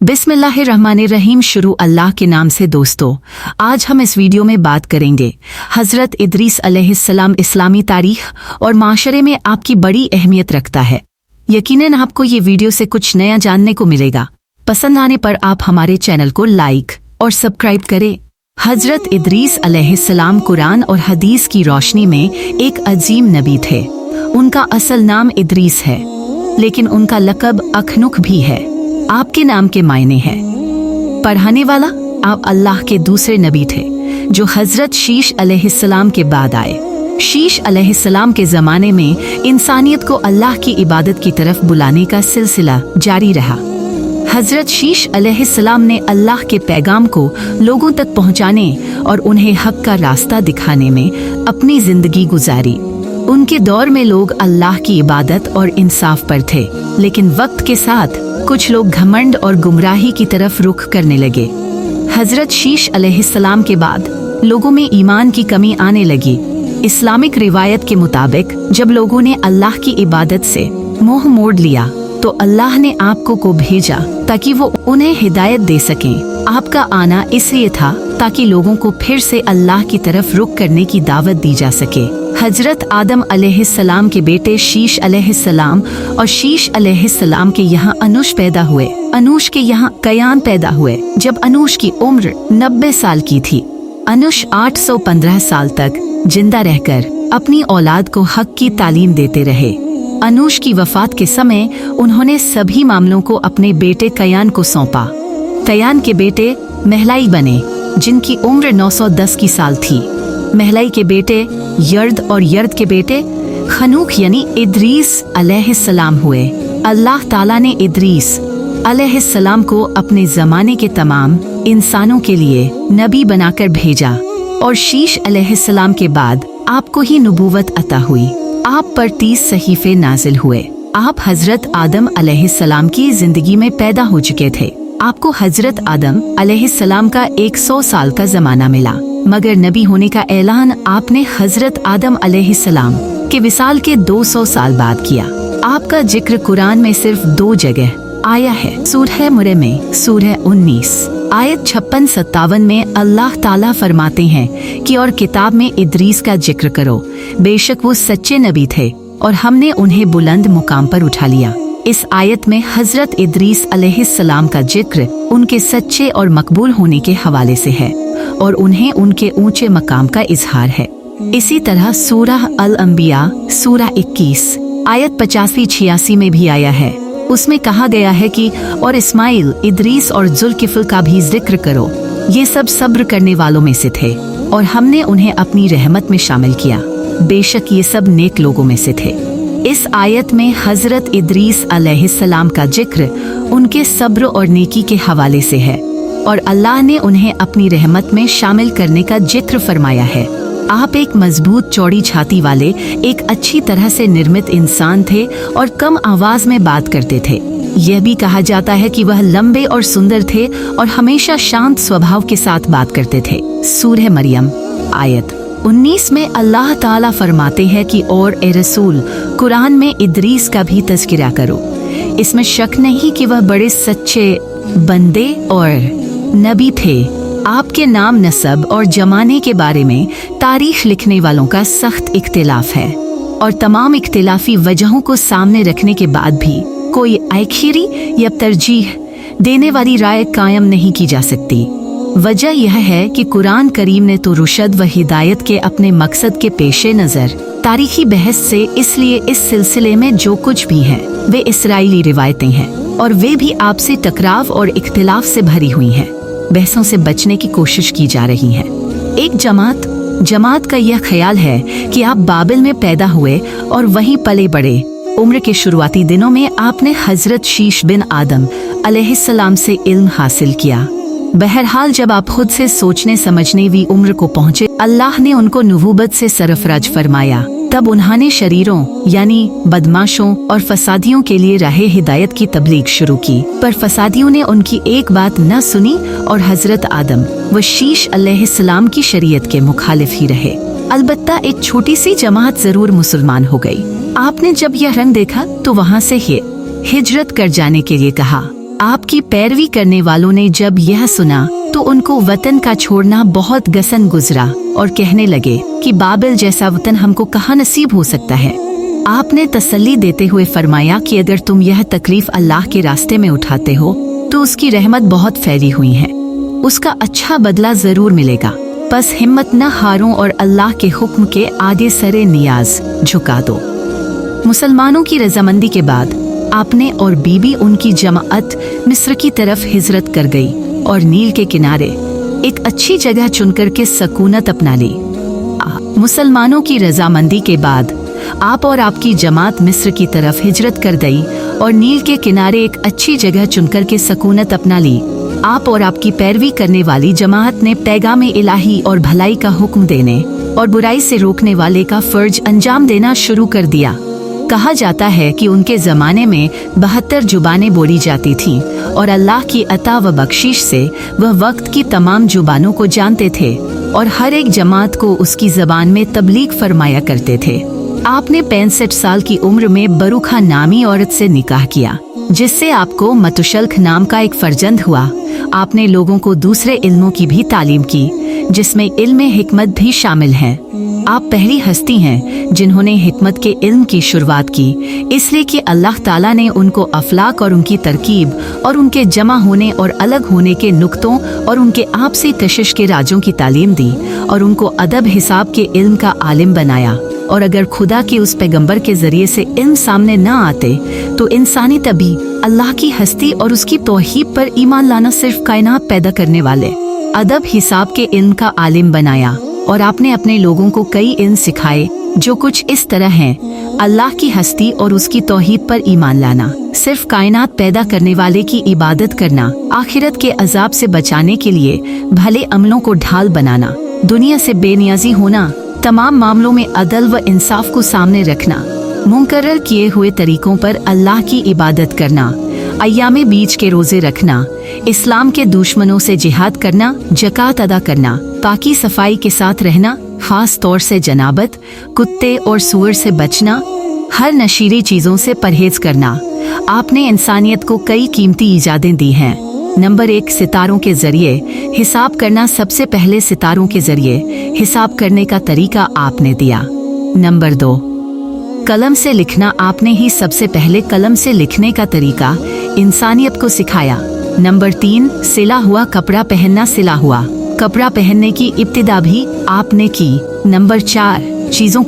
बिस्मिल्लाहिर्रहमानिर्रहीम। शुरू अल्लाह के नाम से। दोस्तों, आज हम इस वीडियो में बात करेंगे हज़रत इदरीस अलैहिस्सलाम। इस्लामी तारीख और माशरे में आपकी बड़ी अहमियत रखता है। यकीनन आपको ये वीडियो से कुछ नया जानने को मिलेगा। पसंद आने पर आप हमारे चैनल को लाइक और सब्सक्राइब करें। हज़रत इदरीस अलैहिस्सलाम कुरान और हदीस की रोशनी में एक अजीम नबी थे। उनका असल नाम इदरीस है, लेकिन उनका लक़ब अखनुक भी है। आपके नाम के मायने हैं पढ़ाने वाला। आप अल्लाह के दूसरे नबी थे जो हज़रत शीश अलैहिस्सलाम के बाद आए। शीश अलैहिस्सलाम के ज़माने में इंसानियत को अल्लाह की इबादत की तरफ बुलाने का सिलसिला जारी रहा। हज़रत शीश अलैहिस्सलाम ने अल्लाह के पैगाम को लोगों तक पहुँचाने और उन्हें हक़ का रास्ता दिखाने में अपनी ज़िंदगी गुजारी। उनके दौर में लोग अल्लाह की इबादत और इंसाफ पर थे, लेकिन वक्त के साथ कुछ लोग घमंड और गुमराही की तरफ रुख करने लगे। हज़रत शीश अलैहिस्सलाम के बाद लोगों में ईमान की कमी आने लगी। इस्लामिक रिवायत के मुताबिक जब लोगों ने अल्लाह की इबादत से मुंह मोड़ लिया तो अल्लाह ने आपको को भेजा ताकि वो उन्हें हिदायत दे सकें। आपका आना इसलिए था ताकि लोगों को फिर से अल्लाह की तरफ रुख करने की दावत दी जा सके। हज़रत आदम अलैहिस्सलाम के बेटे शीश अलैहिस्सलाम और शीश अलैहिस्सलाम के यहाँ अनूश पैदा हुए। अनूश के यहाँ कयान पैदा हुए। जब अनूश की उम्र 90 साल की थी, अनूश 815 साल तक जिंदा रहकर अपनी औलाद को हक की तालीम देते रहे। अनूश की वफात के समय उन्होंने सभी मामलों को अपने बेटे कयान को सौंपा। कयान के बेटे महलाई बने, जिनकी उम्र 910 की साल थी। महलाई के बेटे यर्द और यर्द के बेटे खनूक यानी इदरीस अलैहिस्सलाम हुए। अल्लाह ताला ने इदरीस अलैहिस्सलाम को अपने ज़माने के तमाम इंसानों के लिए नबी बनाकर भेजा और शीश अलैहिस्सलाम के बाद आपको ही नबूवत अता हुई। आप पर 30 सहीफे नाजिल हुए। आप हज़रत आदम अलैहिस्सलाम की जिंदगी में पैदा हो चुके थे। आपको हज़रत आदम अलैहिस्सलाम का 100 साल का ज़माना मिला, मगर नबी होने का ऐलान आपने हज़रत आदम अलैहिस्सलाम के विसाल के 200 साल बाद किया। आपका जिक्र कुरान में सिर्फ 2 जगह आया है। सूरह मुरे में सूरह 19 आयत 56-57 में अल्लाह ताला फरमाते हैं कि और किताब में इदरीस का जिक्र करो, बेशक वो सच्चे नबी थे और हमने उन्हें बुलंद मुकाम पर उठा लिया। इस आयत में हज़रत इदरीस अलैहिस्सलाम का जिक्र उनके सच्चे और मकबूल होने के हवाले से है और उन्हें उनके ऊंचे मकाम का इजहार है। इसी तरह सूरह अल अंबिया सूरह 21 आयत 85-86 में भी आया है। उसमें कहा गया है कि और इस्माइल, इदरीस और जुल्किफ्ल का भी जिक्र करो, ये सब सब्र करने वालों में से थे और हमने उन्हें अपनी रहमत में शामिल किया। बेशक ये सब नेक लोगों में से थे। इस आयत में हज़रत इदरीस अलैहिस्सलाम का जिक्र उनके सब्र और नेकी के हवाले से है और अल्लाह ने उन्हें अपनी रहमत में शामिल करने का जिक्र फरमाया है। आप एक मजबूत चौड़ी छाती वाले एक अच्छी तरह से निर्मित इंसान थे और कम आवाज में बात करते थे। यह भी कहा जाता है कि वह लंबे और सुंदर थे और हमेशा शांत स्वभाव के साथ बात करते थे। सूरह मरियम आयत 19 में अल्लाह ताला फरमाते हैं कि और ए रसूल, कुरान में इदरीस का भी तज़किरा करो। इसमें शक नहीं कि वह बड़े सच्चे बंदे और नबी थे। आपके नाम, नसब और जमाने के बारे में तारीख लिखने वालों का सख्त इख्तिलाफ है और तमाम इख्तिलाफी वजहों को सामने रखने के बाद भी कोई आखिरी या तरजीह देने वाली राय कायम नहीं की जा सकती। वजह यह है कि कुरान करीम ने तो रुशद व हिदायत के अपने मकसद के पेशे नज़र तारीखी बहस से, इसलिए इस सिलसिले में जो कुछ भी है वे इसराइली रिवायतें हैं और वे भी आपसे टकराव और इख्तिलाफ से भरी हुई हैं। बहसों से बचने की कोशिश की जा रही है। एक जमात का यह ख्याल है कि आप बाबिल में पैदा हुए और वहीं पले बड़े। उम्र के शुरुआती दिनों में आपने हज़रत शीश बिन आदम अलैहिस्सलाम से इल्म हासिल किया। बहरहाल जब आप खुद से सोचने समझने की उम्र को पहुँचे, अल्लाह ने उनको नबूवत से सरफराज फरमाया। तब उन्होंने शरीरों यानी बदमाशों और फसादियों के लिए राह हिदायत की तबलीग शुरू की, पर फसादियों ने उनकी एक बात न सुनी और हज़रत आदम व शीश अलैहिस्सलाम की शरीयत के मुखालिफ ही रहे। अलबत्ता एक छोटी सी जमात जरूर मुसलमान हो गई। आपने जब यह रंग देखा तो वहाँ से हिजरत कर जाने के लिए कहा। आपकी पैरवी करने वालों ने जब यह सुना तो उनको वतन का छोड़ना बहुत गसन गुजरा और कहने लगे कि बाबिल जैसा वतन हमको कहाँ नसीब हो सकता है। आपने तसल्ली देते हुए फरमाया कि अगर तुम यह तकलीफ अल्लाह के रास्ते में उठाते हो तो उसकी रहमत बहुत फैली हुई है, उसका अच्छा बदला जरूर मिलेगा। बस हिम्मत न हारो और अल्लाह के हुक्म के आगे सरे नियाज झुका दो। मुसलमानों की रजामंदी के बाद आपने और बीबी उनकी जमाअत मिस्र की तरफ हिजरत कर गई और नील के किनारे एक अच्छी जगह चुनकर के सकूनत अपना ली। मुसलमानों की रजामंदी के बाद आप और आपकी जमात मिस्र की तरफ हिजरत कर गई और नील के किनारे एक अच्छी जगह चुनकर के सकूनत अपना ली। आप और आपकी पैरवी करने वाली जमात ने पैगाम इलाही और भलाई का हुक्म देने और बुराई से रोकने वाले का फर्ज अंजाम देना शुरू कर दिया। कहा जाता है कि उनके जमाने में 72 जुबानें बोली जाती थीं और अल्लाह की अता व बख्शिश से वह वक्त की तमाम जुबानों को जानते थे और हर एक जमात को उसकी जबान में तबलीग फरमाया करते थे। आपने 65 साल की उम्र में बरूखा नामी औरत से निकाह किया, जिससे आपको मतुशल्ख नाम का एक फर्जंद हुआ। आपने लोगों को दूसरे इल्मों की भी तालीम की, जिसमें इल्म हिकमत भी शामिल है। आप पहली हस्ती हैं जिन्होंने हिकमत के इल्म की शुरुआत की, इसलिए कि अल्लाह ताला ने उनको अफलाक और उनकी तरकीब और उनके जमा होने और अलग होने के नुक्तों और उनके आपसी कशिश के राजों की तालीम दी और उनको अदब हिसाब के इल्म का आलिम बनाया। और अगर खुदा के उस पैगंबर के जरिए से इल्म सामने न आते तो इंसानी तभी अल्लाह की हस्ती और उसकी तौहीद पर ईमान लाना सिर्फ कायनात पैदा करने वाले अदब हिसाब के इल्म का आलिम बनाया। और आपने अपने लोगों को कई इल्म सिखाए जो कुछ इस तरह हैं: अल्लाह की हस्ती और उसकी तौहीद पर ईमान लाना, सिर्फ कायनात पैदा करने वाले की इबादत करना, आखिरत के अजाब से बचाने के लिए भले अमलों को ढाल बनाना, दुनिया से बेनियाजी होना, तमाम मामलों में अदल व इंसाफ को सामने रखना, मुकर्रर किए हुए तरीकों पर अल्लाह की इबादत करना, अय्यामे बीच के रोजे रखना, इस्लाम के दुश्मनों से जिहाद करना, जकात अदा करना, पाकी सफाई के साथ रहना, खास तौर से जनाबत, कुत्ते और सूअर से बचना, हर नशीली चीज़ों से परहेज करना। आपने इंसानियत को कई कीमती इजादें दी हैं। नंबर 1, सितारों के जरिए हिसाब करना। सबसे पहले सितारों के जरिए हिसाब करने का तरीका आपने दिया। नंबर 2, कलम से लिखना। आपने ही सबसे पहले कलम से लिखने का तरीका इंसानियत को सिखाया। नंबर 3, सिला हुआ कपड़ा पहनना। सिला हुआ कपड़ा पहनने की इब्तिदा भी आपने की। नंबर 4, चीज़ों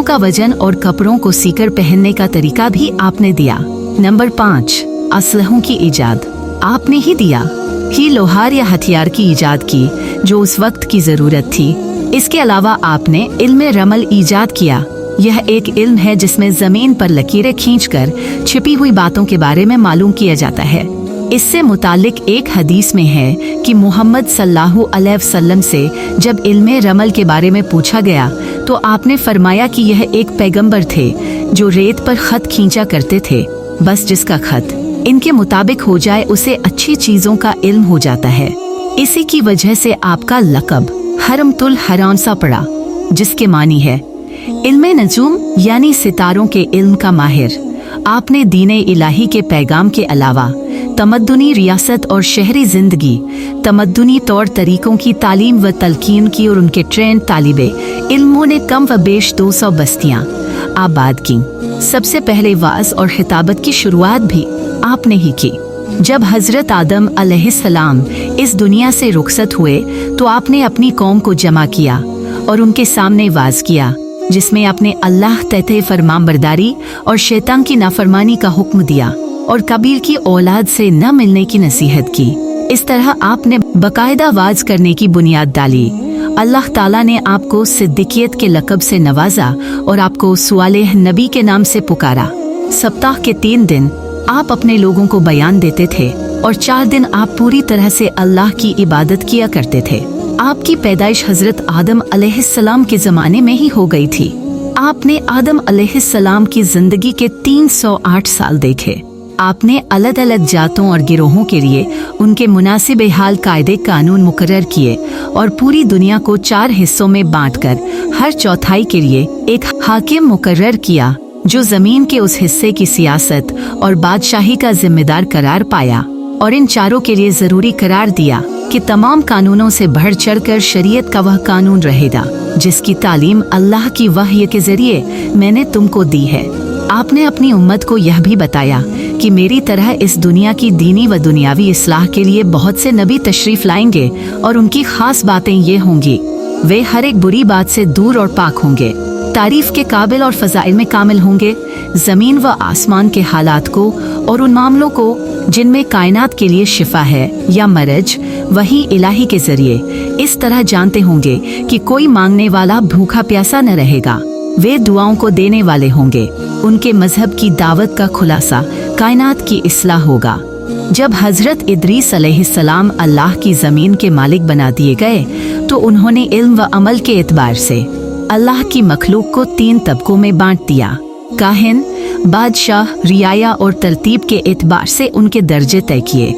का वजन और कपड़ों को सीकर पहनने का तरीका भी आपने दिया। नंबर 5, असलहों की ईजाद आपने ही दिया। ही लोहार या हथियार की ईजाद की जो उस वक्त की ज़रूरत थी। इसके अलावा आपने इल्म रमल ईजाद किया। यह एक इल्म है जिसमें ज़मीन पर लकीरें खींचकर छिपी हुई बातों के बारे में मालूम किया जाता है। इससे मुतालिक एक हदीस में है कि मोहम्मद सल्लल्लाहु अलैहि वसल्लम से जब इल्म रमल के बारे में पूछा गया तो आपने फरमाया कि यह एक पैगंबर थे जो रेत पर खत खींचा करते थे। बस जिसका खत इनके मुताबिक हो जाए उसे अच्छी चीज़ों का इल्म हो जाता है। इसी की वजह से आपका लक़ब हरमतुल हराम सा पड़ा, जिसके मानी है इल्म नजूम यानी सितारों के इल्म का माहिर। आपने दीने इलाही के पैगाम के अलावा तमद्दुनी रियासत और शहरी जिंदगी, तमद्दुनी तौर तरीकों की तालीम व तलकीन की और उनके ट्रेन तालिबे इल्मों ने कम व बेश 200 बस्तियाँ आबाद की। सबसे पहले वाज और खिताबत की शुरुआत भी आपने ही की। जब हजरत आदम अलैहिस्सलाम इस दुनिया से रुखसत हुए तो आपने अपनी कौम को जमा किया और उनके सामने वाज किया, जिसमें आपने अल्लाह तहते फरमानबरदारी और शैतान की नाफरमानी का हुक्म दिया और कबीर की औलाद से न मिलने की नसीहत की। इस तरह आपने बाकायदा वाज करने की बुनियाद डाली। अल्लाह ताला ने आपको सिद्दीकियत के लक़ब से नवाजा और आपको सुआलेह नबी के नाम से पुकारा। सप्ताह के 3 दिन आप अपने लोगों को बयान देते थे और 4 दिन आप पूरी तरह से अल्लाह की इबादत किया करते थे। आपकी पैदाइश हजरत आदम अलैहिस्सलाम के ज़माने में ही हो गई थी। आपने आदम अलैहिस्सलाम की जिंदगी के 308 साल देखे। आपने अलग अलग जातों और गिरोहों के लिए उनके मुनासिब हाल कायदे कानून मुकर्रर किए और पूरी दुनिया को 4 हिस्सों में बांटकर हर चौथाई के लिए एक हाकिम मुकर्रर किया। जो जमीन के उस हिस्से की सियासत और बादशाही का जिम्मेदार करार पाया, और इन चारों के लिए जरूरी करार दिया कि तमाम कानूनों से बढ़ चढ़कर शरीयत का वह कानून रहेगा जिसकी तालीम अल्लाह की वहय के जरिए मैंने तुमको दी है। आपने अपनी उम्मत को यह भी बताया कि मेरी तरह इस दुनिया की दीनी व दुनियावी इस्लाह के लिए बहुत से नबी तशरीफ लाएंगे और उनकी खास बातें ये होंगी, वे हर एक बुरी बात से दूर और पाक होंगे, तारीफ के काबिल और फजाइल में कामिल होंगे, जमीन व आसमान के हालात को और उन मामलों को जिनमें कायनात के लिए शिफा है या मरज वही इलाही के जरिए इस तरह जानते होंगे कि कोई मांगने वाला भूखा प्यासा न रहेगा, वे दुआओं को देने वाले होंगे, उनके मजहब की दावत का खुलासा कायनात की इस्लाह होगा। जब हजरत इदरीस अलैहिस्सलाम अल्लाह की ज़मीन के मालिक बना दिए गए तो उन्होंने इल्म व अमल के एतबार से अल्लाह की मखलूक को 3 तबकों में बांट दिया। काहिन, बादशाह, रियाया और तरतीब के एतबार से उनके दर्जे तय किए।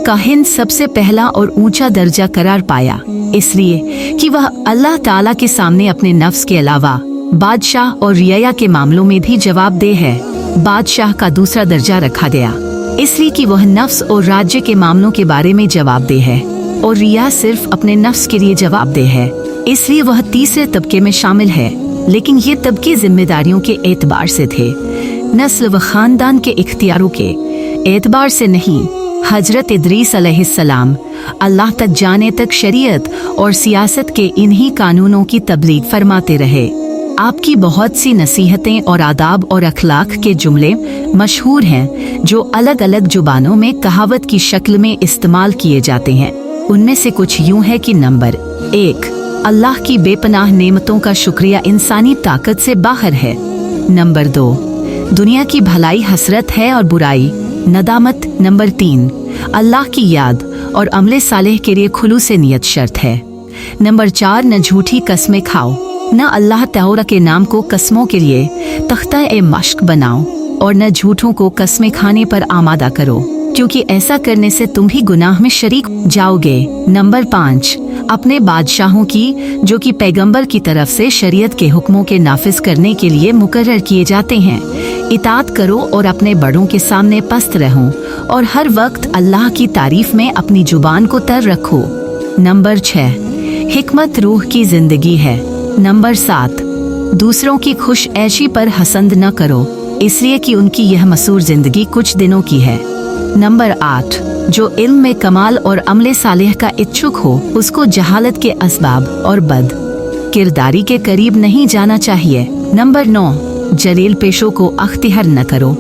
काहिन सबसे पहला और ऊंचा दर्जा करार पाया, इसलिए कि वह अल्लाह ताला के सामने अपने नफ्स के अलावा बादशाह और रियाया के मामलों में भी जवाबदेह है। बादशाह का दूसरा दर्जा रखा गया इसलिए कि वह नफ्स और राज्य के मामलों के बारे में जवाबदेह है, और रिया सिर्फ अपने नफ्स के लिए जवाबदेह है, इसलिए वह तीसरे तबके में शामिल है। लेकिन ये तबके जिम्मेदारियों के एतबार से थे, नस्ल व खानदान के इख्तियारों के एतबार से नहीं। हजरत इदरीस अलैहिस्सलाम अल्लाह तक जाने तक शरीयत और सियासत के इन्हीं कानूनों की तबलीग फरमाते रहे। आपकी बहुत सी नसीहतें और आदाब और अखलाक के जुमले मशहूर हैं जो अलग अलग जुबानों में कहावत की शक्ल में इस्तेमाल किए जाते हैं। उनमें से कुछ यूं है कि नंबर 1, अल्लाह की बेपनाह नेमतों का शुक्रिया इंसानी ताकत से बाहर है। नंबर 2, दुनिया की भलाई हसरत है और बुराई नदामत। नंबर 3, अल्लाह की याद और अमले सालेह के लिए खुलूस नियत शर्त है। नंबर 4, न झूठी कस्में खाओ, न अल्लाह तआला के नाम को कस्मों के लिए तख्ता-ए मश्क बनाओ, और न झूठों को कस्में खाने पर आमादा करो, क्योंकि ऐसा करने से तुम भी गुनाह में शरीक जाओगे। नंबर 5, अपने बादशाहों की जो कि पैगंबर की तरफ से शरीयत के हुक्मों के नाफिज करने के लिए मुकर्रर किए जाते हैं, इताअत करो और अपने बड़ों के सामने पस्त रहो, और हर वक्त अल्लाह की तारीफ में अपनी जुबान को तर रखो। नंबर 6, हिकमत रूह की जिंदगी है। नंबर 7, दूसरों की खुश ऐशी पर हसंद न करो, इसलिए कि उनकी यह मसूर जिंदगी कुछ दिनों की है। नंबर 8, जो इल्म में कमाल और अमले सालेह का इच्छुक हो उसको जहालत के असबाब और बद किरदारी के करीब नहीं जाना चाहिए। नंबर 9, जलील पेशों को अख्तियार न करो।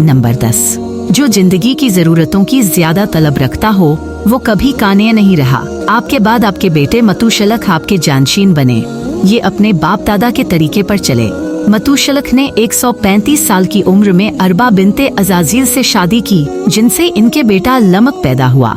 नंबर 10, जो जिंदगी की जरूरतों की ज्यादा तलब रखता हो वो कभी काने नहीं रहा। आपके बाद आपके बेटे मतूशलख आपके जानशीन बने, ये अपने बाप दादा के तरीके पर चले। मतूशलख ने 135 साल की उम्र में अरबा बिनते अजाजील से शादी की, जिनसे इनके बेटा लमक पैदा हुआ।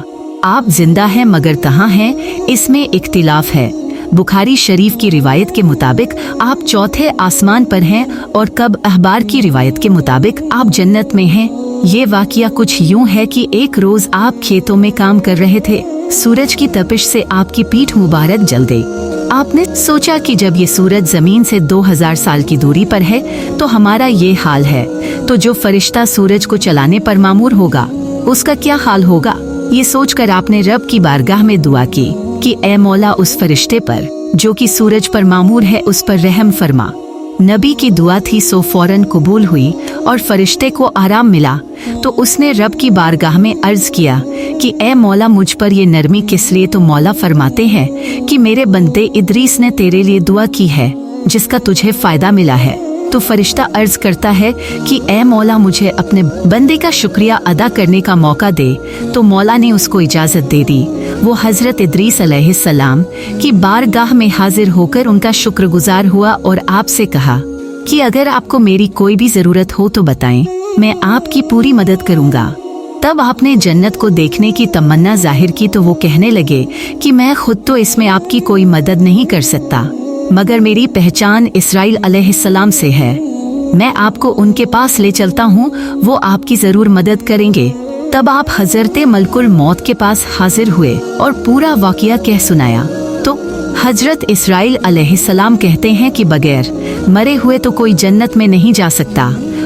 आप जिंदा हैं मगर कहाँ हैं, इसमें इख्तिलाफ है। बुखारी शरीफ की रिवायत के मुताबिक आप चौथे आसमान पर हैं, और कब अखबार की रिवायत के मुताबिक आप जन्नत में हैं। ये वाक़या कुछ यूं है कि एक रोज आप खेतों में काम कर रहे थे, सूरज की तपिश से आपकी पीठ मुबारक जल गई। आपने सोचा कि जब ये सूरज जमीन से 2000 साल की दूरी पर है तो हमारा ये हाल है, तो जो फरिश्ता सूरज को चलाने पर मामूर होगा उसका क्या हाल होगा। ये सोचकर आपने रब की बारगाह में दुआ की कि ए मौला, उस फरिश्ते पर जो कि सूरज पर मामूर है उस पर रहम फरमा। नबी की दुआ थी सो फौरन कबूल हुई और फरिश्ते को आराम मिला। तो उसने रब की बारगाह में अर्ज किया कि ए मौला, मुझ पर ये नरमी किस लिए। तो मौला फरमाते हैं कि मेरे बंदे इदरीस ने तेरे लिए दुआ की है जिसका तुझे फायदा मिला है। तो फरिश्ता अर्ज करता है कि ए मौला, मुझे अपने बंदे का शुक्रिया अदा करने का मौका दे। तो मौला ने उसको इजाज़त दे दी। वो हजरत इदरीस अलैहिस्सलाम की बारगाह में हाजिर होकर उनका शुक्रगुजार हुआ और आपसे कहा कि अगर आपको मेरी कोई भी ज़रूरत हो तो बताएं, मैं आपकी पूरी मदद करूँगा। तब आपने जन्नत को देखने की तमन्ना जाहिर की तो वो कहने लगे कि मैं खुद तो इसमें आपकी कोई मदद नहीं कर सकता, मगर मेरी पहचान इसराइल अलैहिस्सलाम से है। मैं आपको उनके पास ले चलता हूँ, वो आपकी ज़रूर मदद करेंगे। तब आप हजरत मलकुल मौत के पास हाजिर हुए और पूरा वाक़या कह सुनाया। तो हजरत इसराइल अलैहिस्सलाम कहते हैं कि बगैर मरे हुए तो कोई जन्नत में नहीं जा सकता।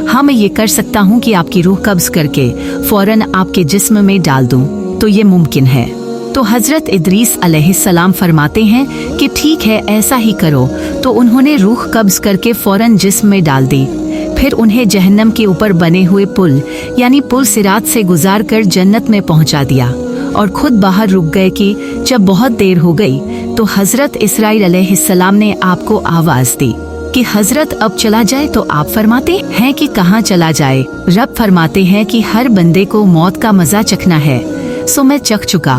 हाँ, मैं ये कर सकता हूँ कि आपकी रूह कब्ज करके फौरन आपके जिस्म में डाल दूँ, तो ये मुमकिन है। तो हजरत इदरीस अलैहिस्सलाम फरमाते हैं कि ठीक है, ऐसा ही करो। तो उन्होंने रूह कब्ज करके फौरन जिस्म में डाल दी। फिर उन्हें जहन्नम के ऊपर बने हुए पुल यानी पुल सिरात से गुजार कर जन्नत में पहुंचा दिया और खुद बाहर रुक गए कि जब बहुत देर हो गई तो हजरत इसराइल अलैहिस्सलाम ने आपको आवाज दी कि हजरत अब चला जाए। तो आप फरमाते हैं कि कहाँ चला जाए। रब फरमाते हैं कि हर बंदे को मौत का मजा चखना है, सो मैं चख चुका।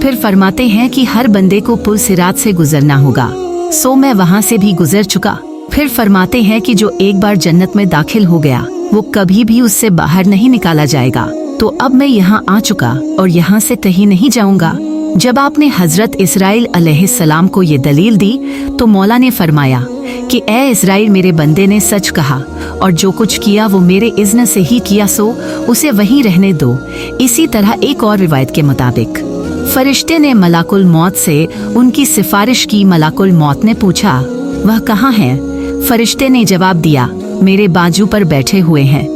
फिर फरमाते हैं कि हर बंदे को पुल सिरात से गुजरना होगा, सो मैं वहाँ से भी गुजर चुका। फिर फरमाते हैं कि जो एक बार जन्नत में दाखिल हो गया वो कभी भी उससे बाहर नहीं निकाला जाएगा। तो अब मैं यहाँ आ चुका और यहाँ से कहीं नहीं जाऊँगा। जब आपने हजरत इसराइल अलैहिस्सलाम को ये दलील दी तो मौला ने फरमाया कि ए इसराइल, मेरे बंदे ने सच कहा और जो कुछ किया वो मेरे इज़्न से ही किया, सो उसे वहीं रहने दो। इसी तरह एक और रिवायत के मुताबिक फरिश्ते ने मलाकुल मौत से उनकी सिफारिश की। मलाकुल मौत ने पूछा, वह कहाँ है? फरिश्ते ने जवाब दिया, मेरे बाजू पर बैठे हुए हैं।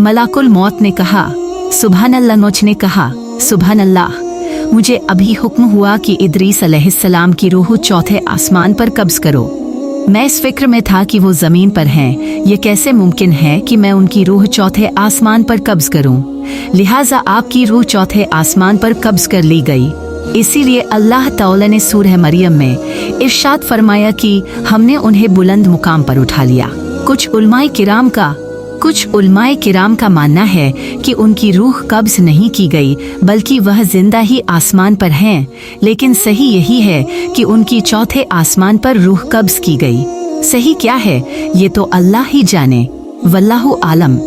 मलाकुल मौत ने कहा, सुभान अल्लाह। नौच ने कहा, सुभान अल्लाह, मुझे अभी हुक्म हुआ कि इदरीस अलैहिस्सलाम की रूह चौथे आसमान पर कब्ज करो। मैं इस फिक्र में था कि वो जमीन पर हैं, ये कैसे मुमकिन है कि मैं उनकी रूह चौथे आसमान पर कब्ज करूं। लिहाजा आपकी रूह चौथे आसमान पर कब्ज कर ली गई। इसीलिए अल्लाह ताला ने सूरह मरियम में इरशाद फरमाया कि हमने उन्हें बुलंद मुकाम पर उठा लिया। कुछ उलमाए किराम का मानना है कि उनकी रूह कब्ज नहीं की गई, बल्कि वह जिंदा ही आसमान पर हैं। लेकिन सही यही है कि उनकी चौथे आसमान पर रूह कब्ज की गई। सही क्या है ये तो अल्लाह ही जाने। वल्लाहु आलम।